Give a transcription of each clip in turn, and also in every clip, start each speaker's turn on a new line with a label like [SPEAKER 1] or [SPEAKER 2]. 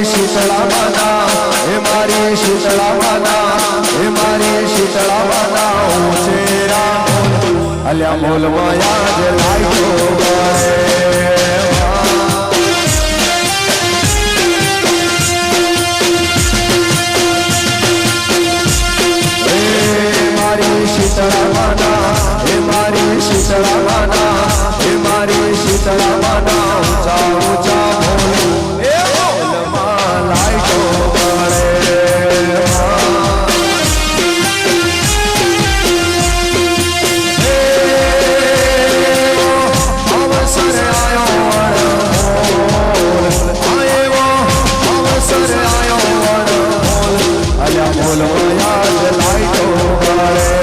[SPEAKER 1] શીતળા માના હે મારી શીતળા માના હે મારી શીતળા માના ઉછેરા અલ્યા મોલમાં યાદ લાગ્યો ગાય શીતળા માના હે મારી શીતળા માના હે મારી શીતળા માના ઊંચા ઊંચા બોલ એ બોલમાં લાઈટો પડે અવસર આયો અવસર આયો અલ્યા બોલમાં યાદ લાઈટો પડે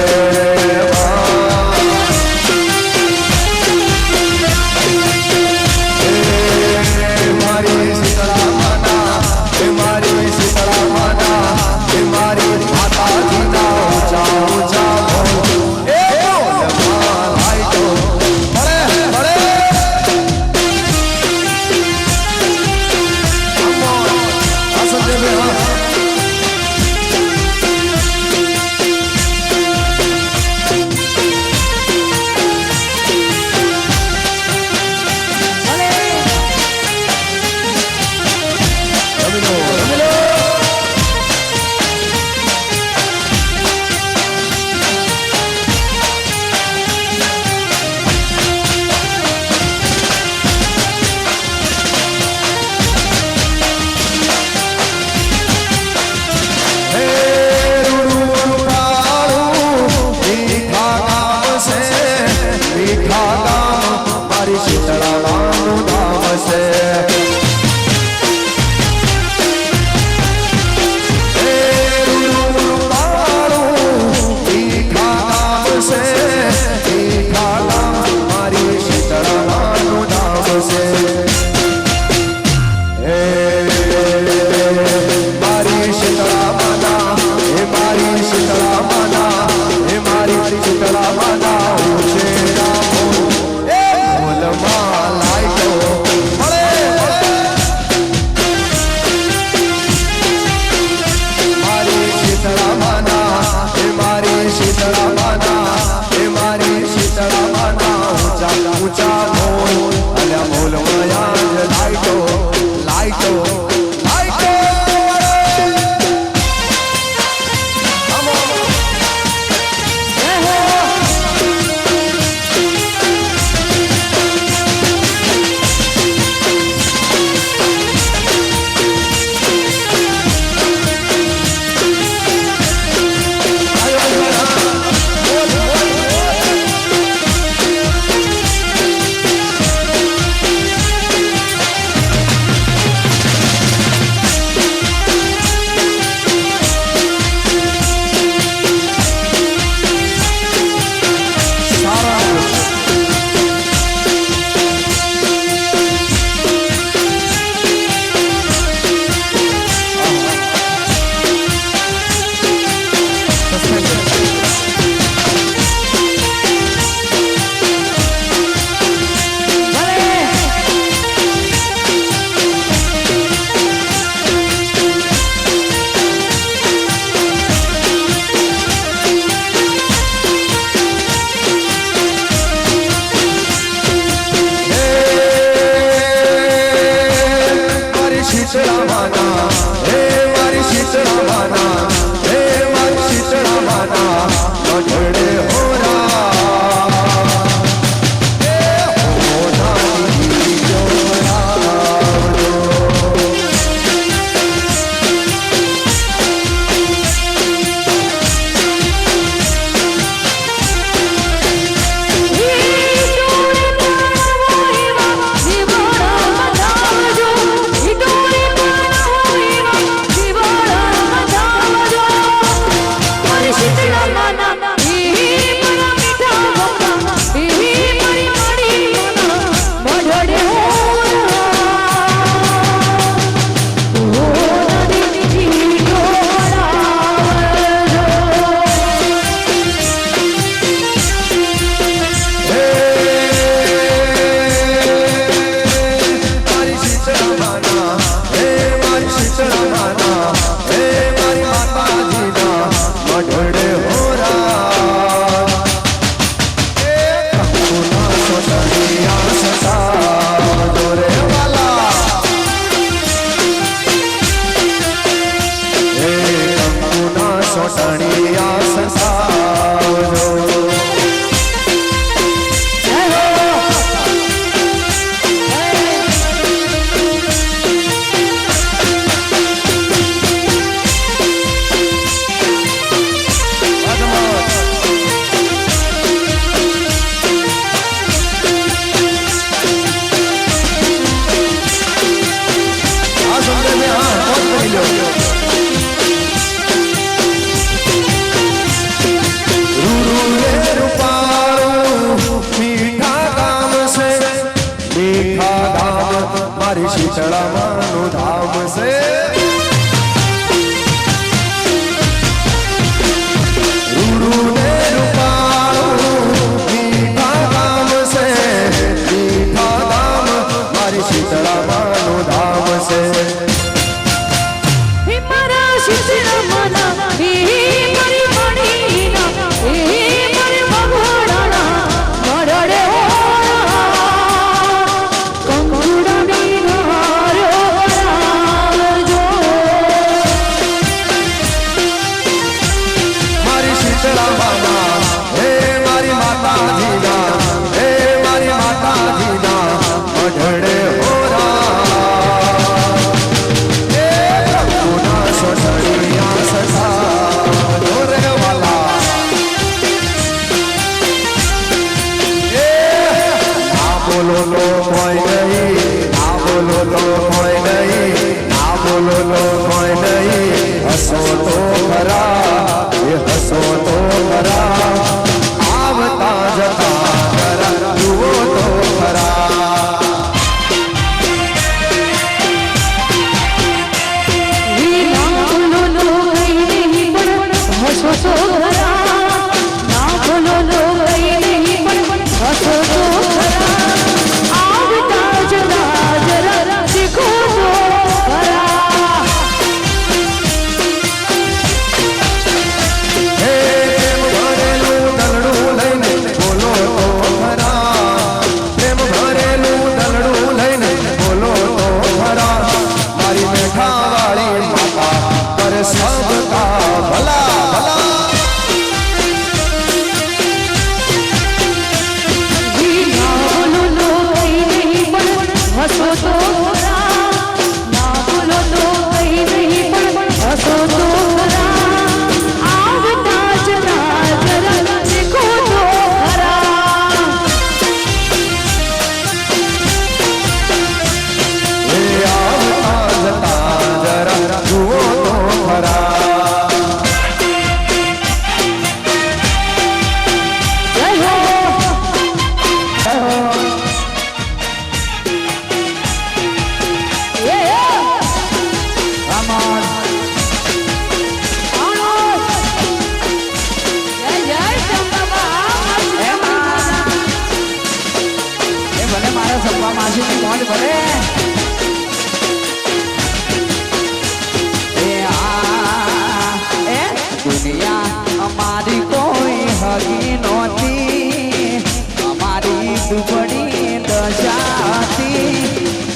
[SPEAKER 1] સુંદર ને હા કોણ કરી લો शीतला मानो धाम से रूरू ने रूपालो मीठा धाम से मीठा धाम मारी शीतला मानो धाम से
[SPEAKER 2] मारा शीतला माना मारी मणि ना मारे भगवाना मरड़े
[SPEAKER 1] हसो तो खरा ये हसो तो खरा आवता जता करा जुओ तो खरा
[SPEAKER 2] हसो तो खरा ना बोलो लो नहीं हसो तो खरा आवता जता जरा देखो तो खरा
[SPEAKER 1] सबका भला भला
[SPEAKER 2] हसो तो ना बोलो तो नहीं हसो तो आवता जरा जरा देखो तो खरा
[SPEAKER 1] आवता जता जरा जुओ तो खरा
[SPEAKER 3] दुनिया हमारी कोई हगी नोती हमारी दुबड़ी दशाती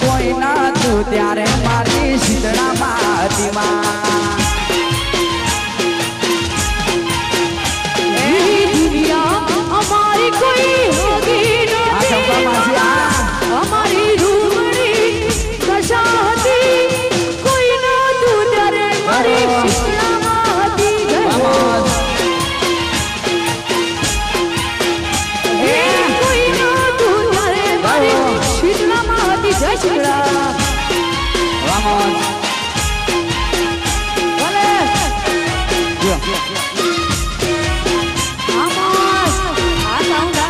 [SPEAKER 3] कोई ना तू त्यारे मारी शीतला माती
[SPEAKER 2] दुनिया हमारी कोई होगी नोती हमारी रूबड़ी दशाती कोई ना तू त्यारे मारी शीतला जय श्री राम
[SPEAKER 3] रामन
[SPEAKER 2] बोले आमास आऊंगा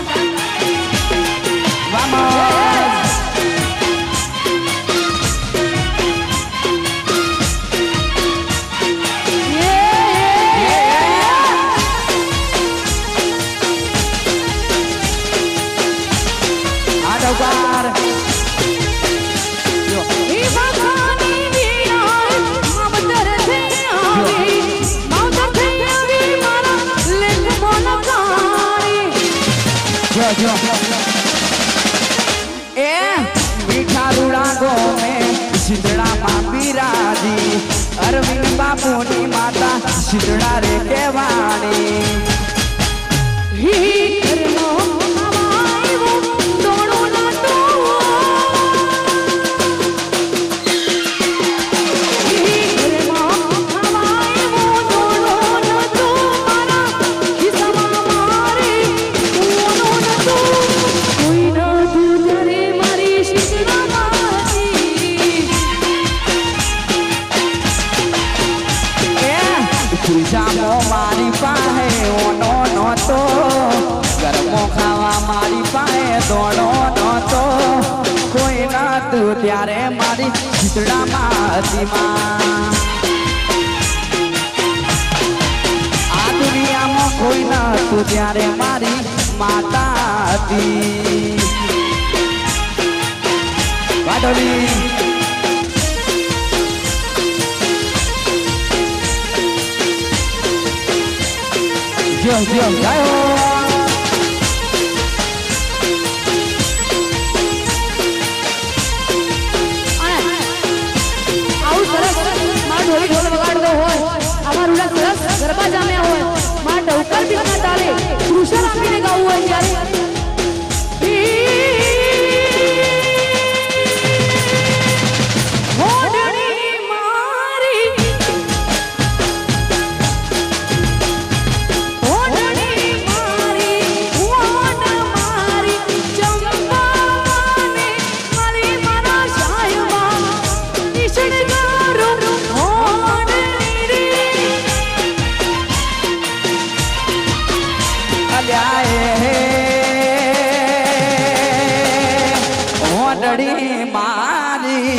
[SPEAKER 3] ए मीठा रूड़ा गो में शीतला माँ बिराजी अरविंद बापू नी माता शीतला रे केवाणी મારી શીતળામાં હતી માં આ દુનિયામાં કોઈ નતું ત્યારે મારી માતા હતી વાદળી જય જય જય હો
[SPEAKER 2] આવું સરસ માં ઢોલી ઢોલ વગાડતો હોય અમારું સરસ ગરબા જામ્યા હોય માં ડવકાર બી ના ચાલે કૃષ્ણ આપીને ગાવું હોય ત્યારે હોડણી મારી હોડણી મારી હોડ મારી ચંપાને મારી મારા શાયમાં ઈશણગારો હોડણી રે
[SPEAKER 3] અલ્યા ઓડડી મારી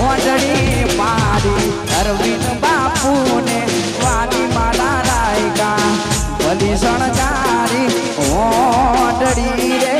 [SPEAKER 3] ઓડડી મારી અરવિંદ બાપુને વાની મારા રાયકા ભલી શણગારી ઓડડી રે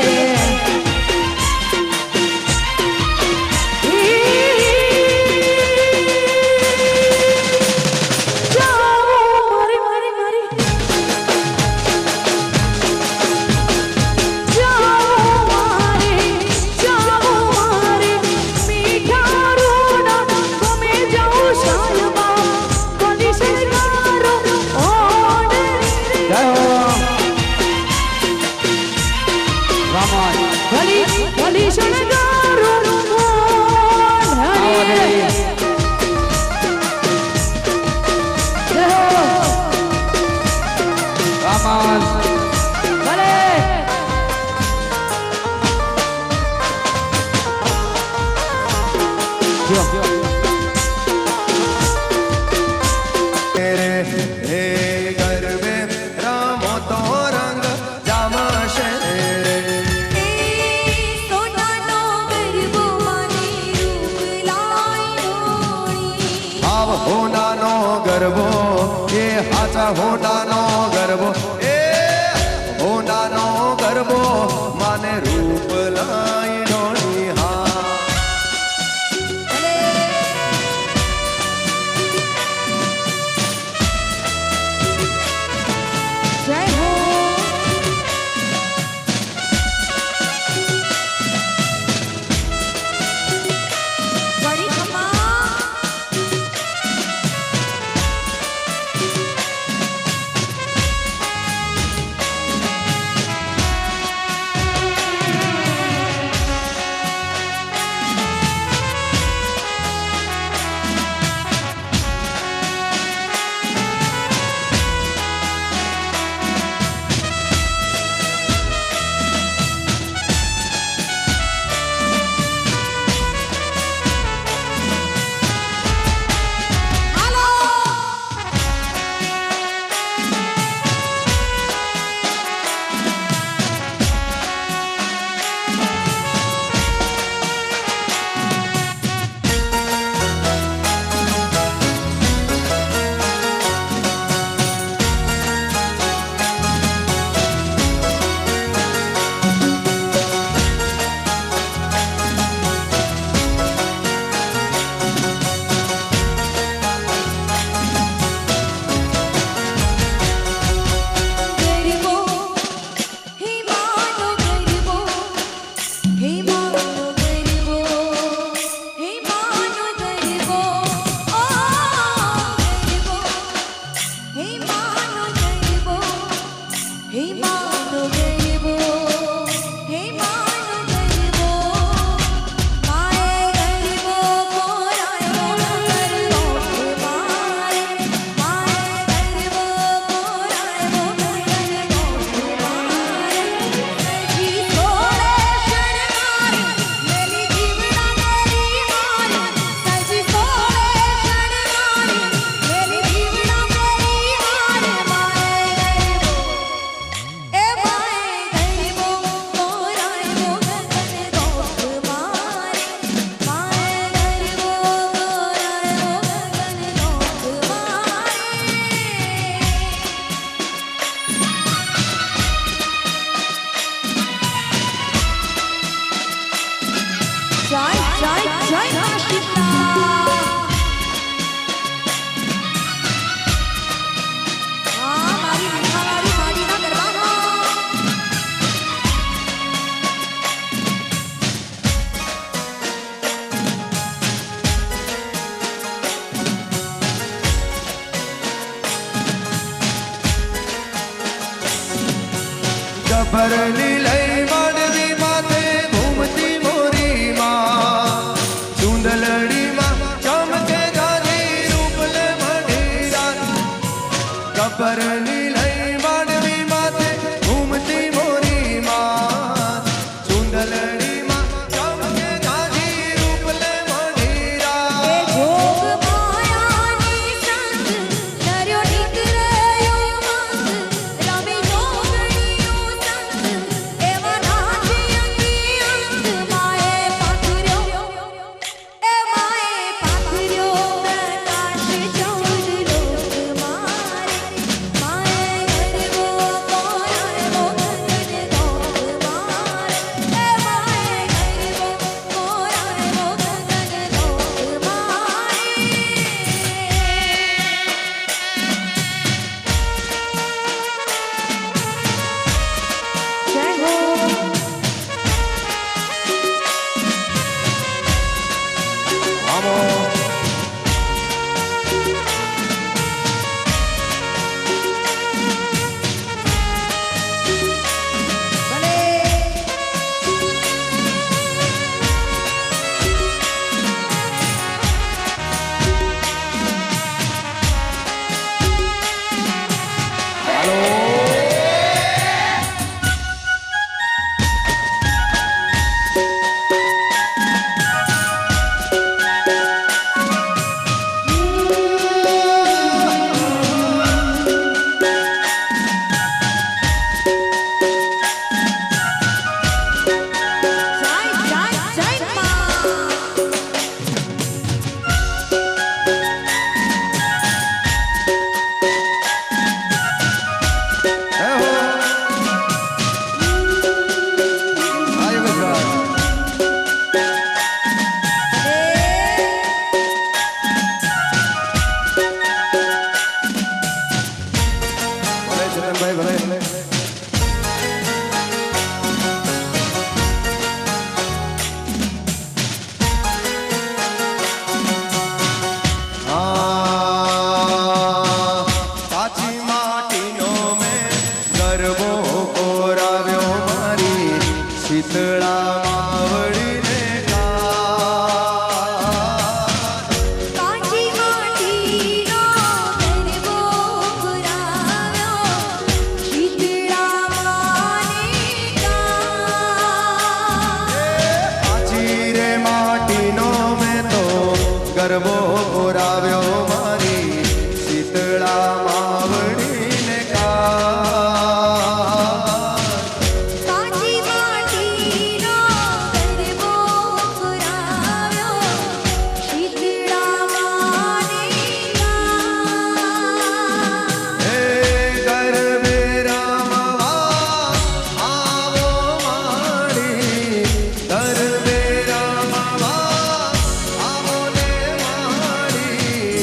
[SPEAKER 1] ગરબો એ હાચા હોડાનો ગરબો એ હોડાનો ગરબો માને રૂપ લાઈ ડોળી હા
[SPEAKER 2] જય હો વળી ખમા
[SPEAKER 1] કબરની લઈ માંડવી માથે ઘૂમતી મોરી માં ચુંદલડી માં ચમકે જાજી રૂપ લે મઢી રાત કબરની લઈ માંડવી માથે ઘૂમતી મોરી માં ચુંદલડી માં ચમકે જાજી રૂપ લે મઢી રાત
[SPEAKER 2] જોગ માયાની સંગ નર્યો નીકળ્યો મંગ રમે જોગણીઓ સંગ એવા નાચી અંગી અંગ માએ પાથર્યો પ્રકાશ ચૌદ લોક મારે માએ ગરબો કોરાયો ગગન ગોપ મારે માએ ગરબો કોરાયો ગગન ગોપ મારે જય હો
[SPEAKER 1] આમો
[SPEAKER 2] જય જય માં
[SPEAKER 1] હે હો આય ગુજરાત ભલે ચંદનભાઈ ભલે કાચી માટીનો મેં ગરબો કોરાવ્યો મારી શીતળા માવડીને
[SPEAKER 2] કાચી માટીનો ગરબો પુરાવ્યો શીતળા માને
[SPEAKER 1] કાચી રે માટીનો મેં તો ગરબો કોરાવ્યો મારી શીતળા માવડીને
[SPEAKER 2] કાચી માટીનો ગરબો પુરાવ્યો શીતળા માને
[SPEAKER 1] હે ગરબે રમવા આવો માડી ગરબે રમવા આવો ને માડી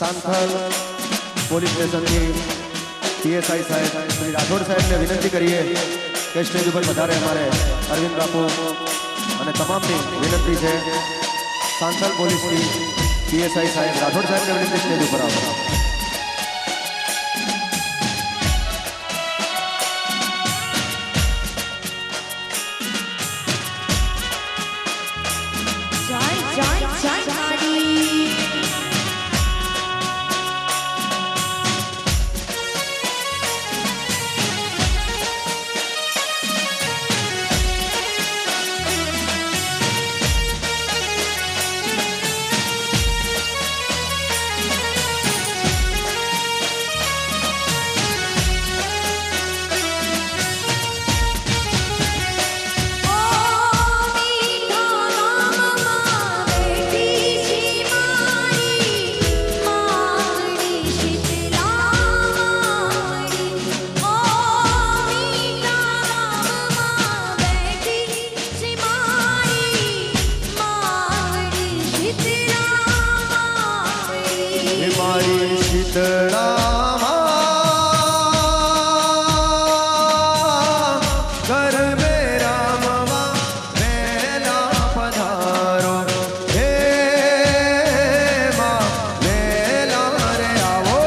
[SPEAKER 1] सांथल પોલીસ સ્ટેશનથી પીએસઆઈ સાહેબ શ્રી રાઠોડ સાહેબને વિનંતી કરીએ કે સ્ટેજ ઉપર વધારે અમારે અરવિંદ બાપુ અને તમામની વિનંતી છે सांथल પોલીસથી પીએસઆઈ સાહેબ રાઠોડ સાહેબને વિનંતી સ્ટેજ ઉપર આવો घर में रामवा वेला पधारो हे मां वेला रे आवो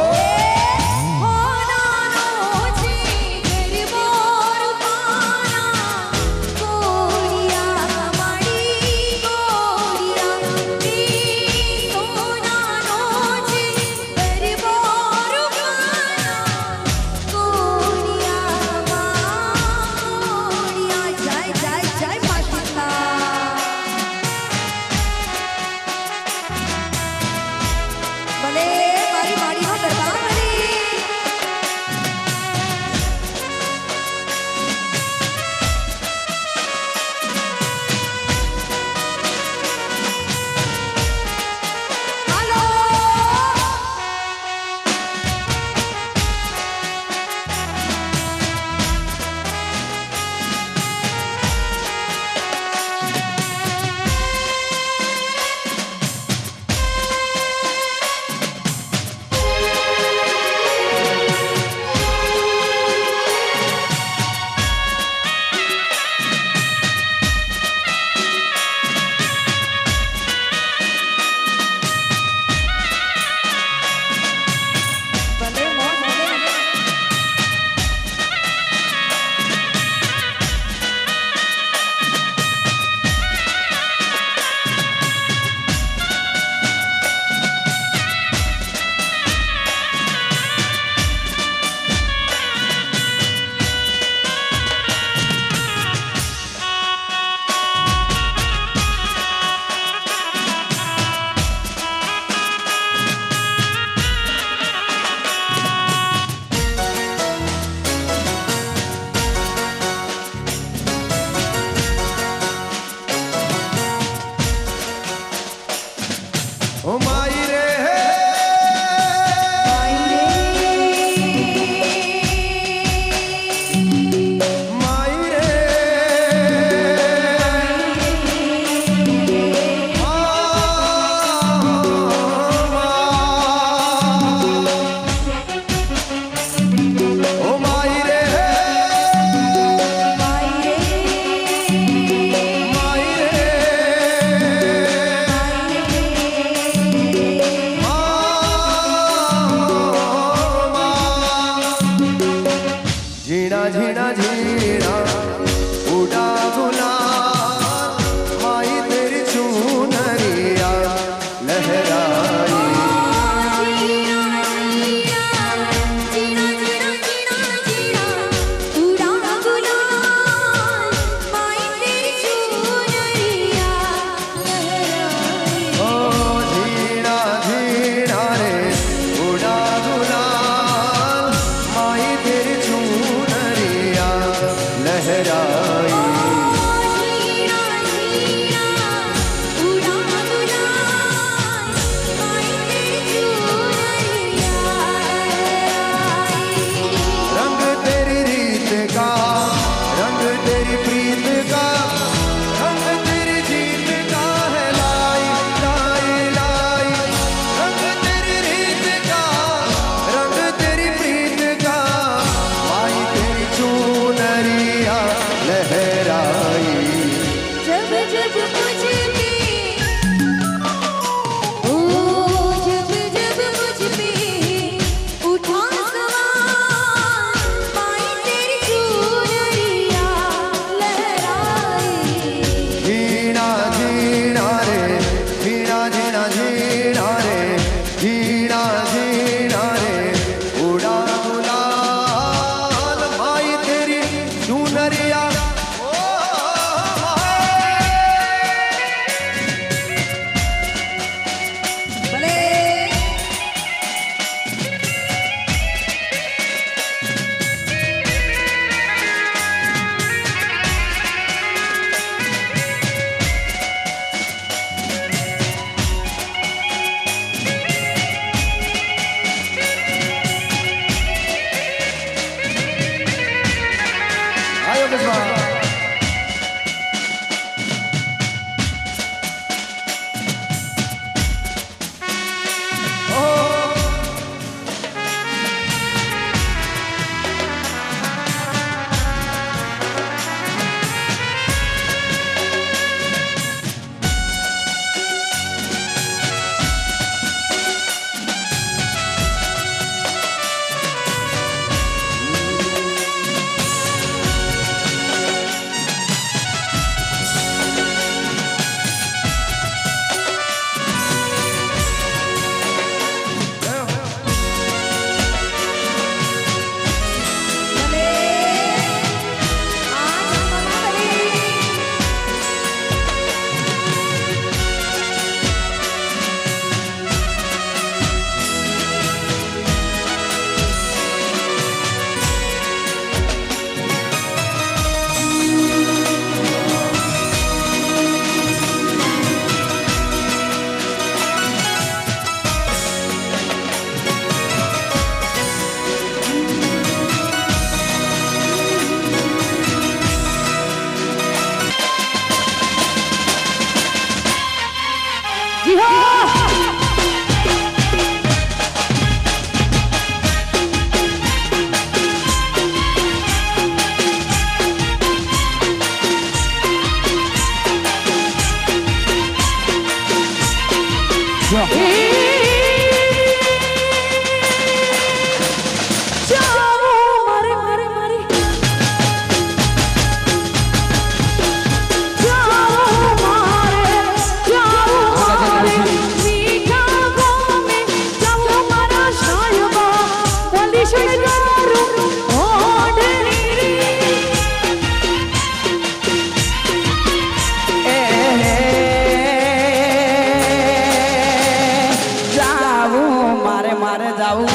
[SPEAKER 3] મારે જાવું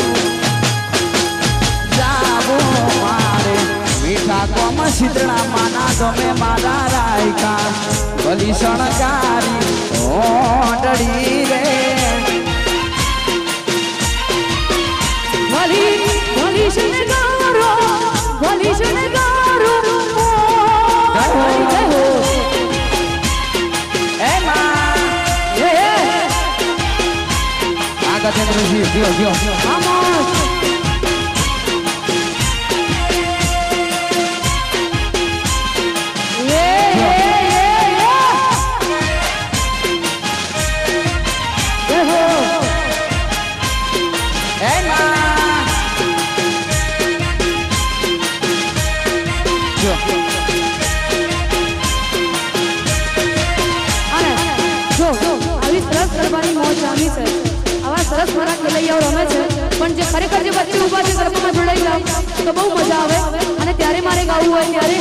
[SPEAKER 3] મારે મીઠા કોમ શીતળા માના ગમે મારા રાયકા ભલી શણગારી ઓટડી રે
[SPEAKER 2] ભલી શણગારો ભલી શણગારો
[SPEAKER 3] એ માં આ ગજેન્દ્રજી જીઓ
[SPEAKER 2] સરસ મારા ખેલૈયાઓ રમે છે પણ જે ખરેખર જે વચ્ચે ઊભા છે ગરબામાં જોડાઈ જાવ તો બહુ મજા આવે અને ત્યારે મારે ગાવું હોય ત્યારે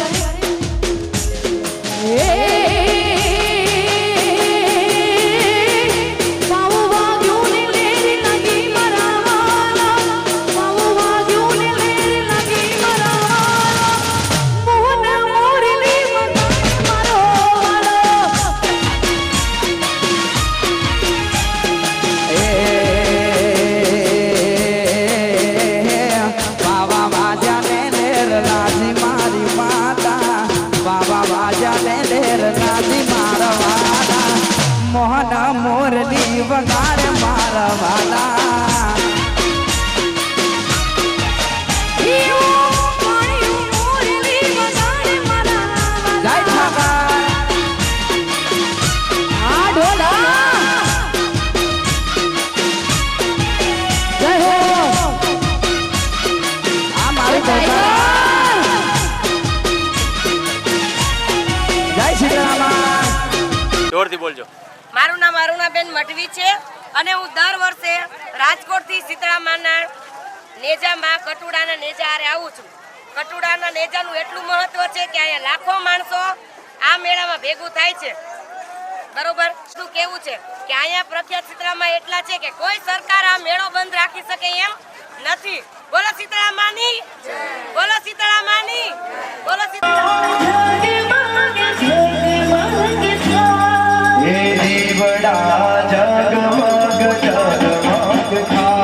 [SPEAKER 3] મોહન મોરલી વગાડે મારા વાલા જય ઠાકર
[SPEAKER 2] આ ઢોલા જય હો
[SPEAKER 3] આ મારે જય સીતારામ
[SPEAKER 4] જોરથી બોલજો.
[SPEAKER 5] મારું નામ અરુણાબેન મઢવી છે અને હું દર વર્ષે રાજકોટથી શીતળામાના નેજામાં કટુડાના નેજા હારે આવું છું. કટુડાના નેજાનું એટલું મહત્વ છે કે અહીંયા લાખો માણસો આ મેળામાં ભેગું થાય છે. બરોબર શું કેવું છે કે અહીંયા પ્રખ્યાત શીતળામાં એટલા છે કે કોઈ સરકાર આ મેળો બંધ રાખી શકે એમ નથી. બોલો શીતળામાની જય, બોલો શીતળામાની, બોલો
[SPEAKER 6] હે દીવડા જગમગ જગમગ થાય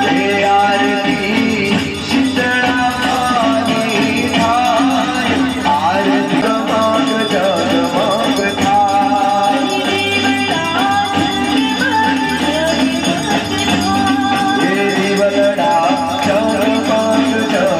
[SPEAKER 6] હે આરતી શીતળામાની થાય આરતી જગમગ જગમગ થાય હે દીવડા જગમગ જગમગ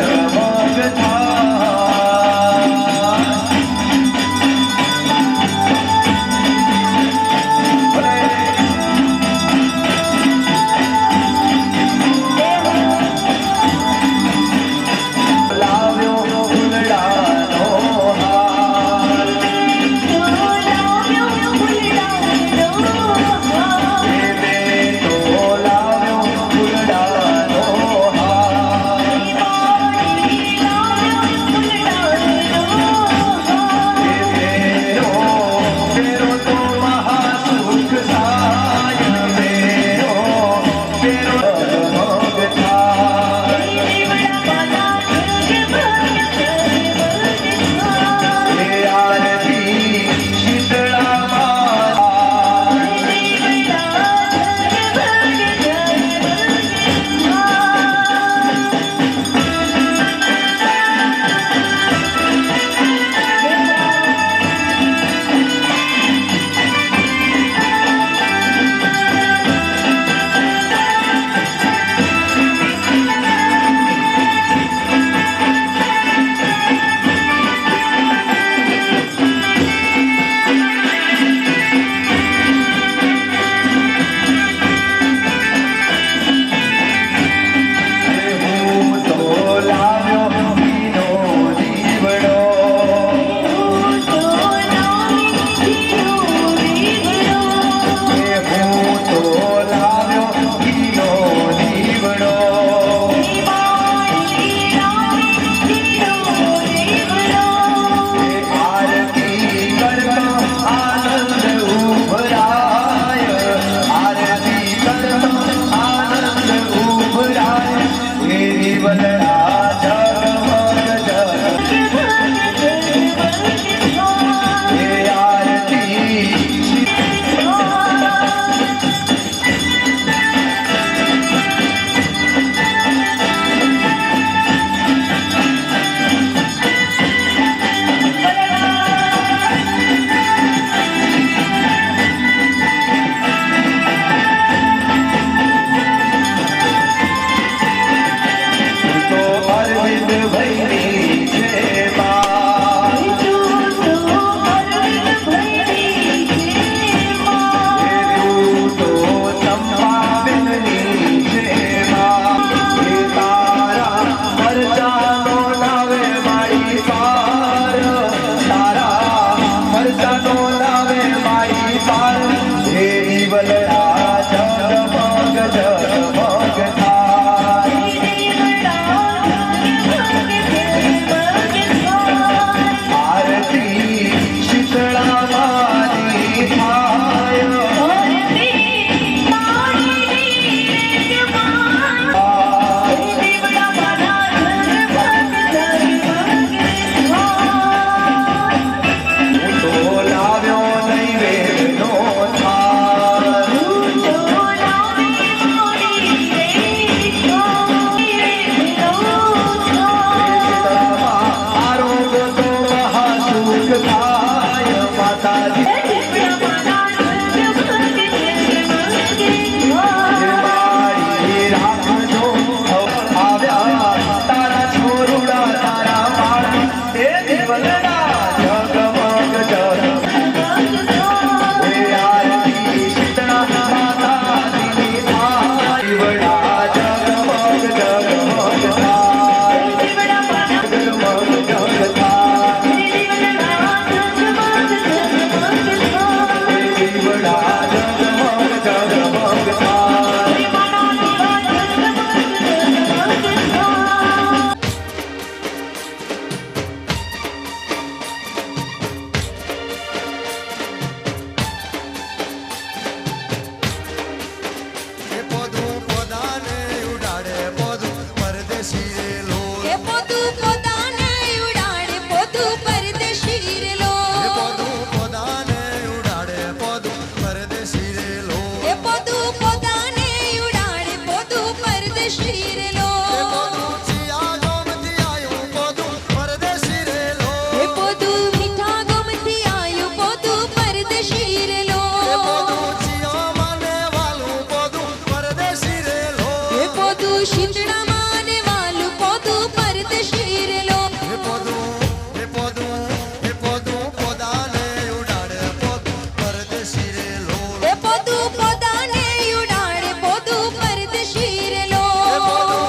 [SPEAKER 6] પાર હે દીવલડા જગમગ જગમગ થાય આરતી શીતળા માની થાય હું તો લાવ્યો નૈવેદ્યનો થાળ આરોગ્ય તો મહાસુખ થાય માતાજી મારી રાખજો આવ્યા તારા છોરુડા તારા બાળ એ દીવલડા જગમગ જગમગ હે આરતી શીતળા માતાજીની થાય દીવડા જગમગ જગમગ થાય જગમગ જગ થાય દીવડા જગમગ જગમગ થાય
[SPEAKER 4] પોદું પોદાને ઉડાડે પોદું પરદેશી રે લો
[SPEAKER 7] એ પોતું પોતાને ઉડાડે પોતું પરદેશી રે લો
[SPEAKER 4] પોદું પોદાને ઉડાડે પોદું પરદેશી રે લો
[SPEAKER 7] એ પોતું પોતાને ઉડાડે પોતું પરદેશી રે લો
[SPEAKER 4] પોદું ચિયા ગોમતી આયું પોદું પરદેશી રે લો
[SPEAKER 7] એ પોતું મીઠા ગમથી આયું પોતું પરદેશી રે લો
[SPEAKER 4] પોદું ચિયા માને વાલું પોદું પરદેશી રે લો
[SPEAKER 7] એ પોતું શીતળા માને વાલું પોતું પરદેશી રે લો
[SPEAKER 4] એ પોદું પોદાને ઉડાડે પોદું પરદેશી રે લો
[SPEAKER 7] એ પોતું પોતાને ઉડાડે પોતું પરદેશી રે લો
[SPEAKER 4] પોદું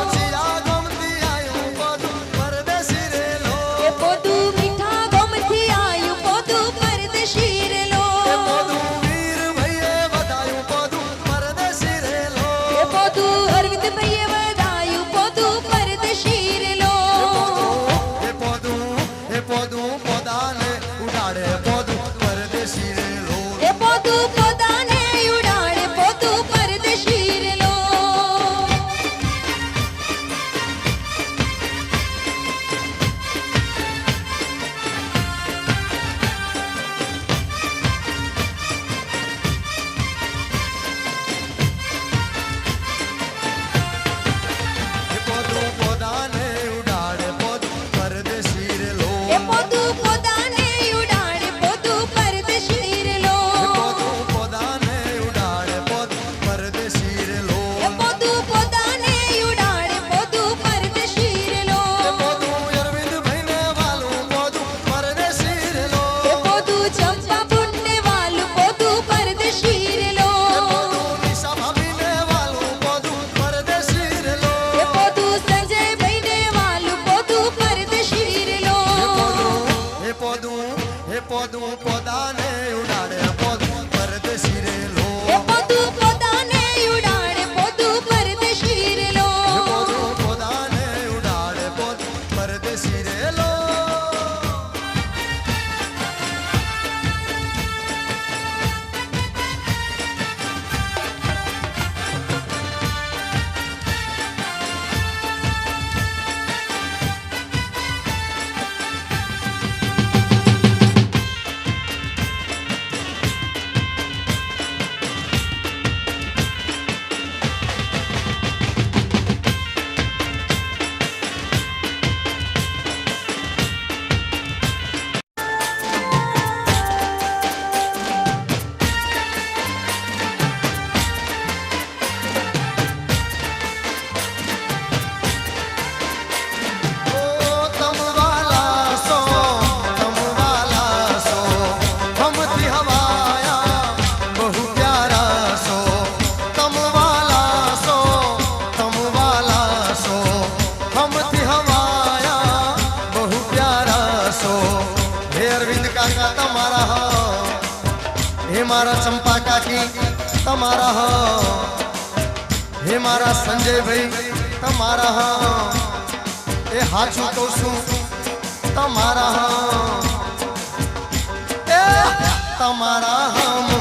[SPEAKER 4] मारा चंपा काकी तमारा हाँ हे मारा संजय भाई तमारा हाँ ए हाचू कोसू तमारा हाँ ए तमारा हम